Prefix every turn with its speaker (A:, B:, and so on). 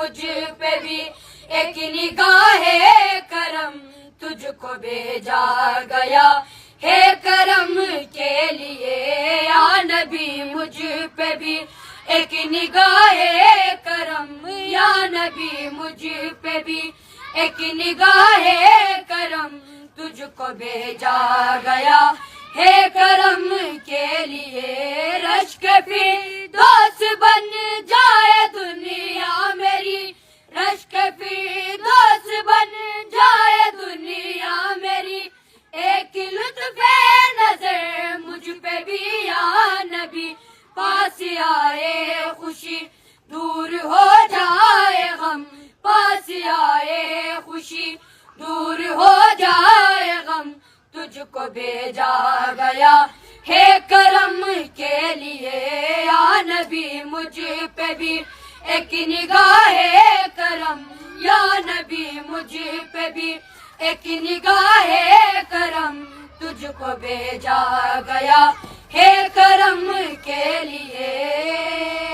A: مجھ پہ بھی ایک نگاہ کرم تجھ کو بھیجا گیا ہے کرم کے لیے یا نبی مجھ پہ بھی ایک نگاہ کرم یا نبی مجھ پہ بھی ایک نگاہ کرم تجھ کو بھیجا گیا ہے کرم کے لیے رشک فردوس بن جائے دنیا میری رشک فردوس بن جائے دنیا میری ایک لطف نظر مجھ پہ بھی یا نبی پاس آئے خوشی دور ہو جائے غم پاس آئے خوشی دور ہو جائے غم تجھ کو بھیجا گیا ہے کرم کے لیے یا نبی مجھ پہ بھی ایک نگاہ کرم یا نبی مجھ پہ بھی ایک نگاہ کرم تجھ کو بھیجا گیا ہے کرم کے لیے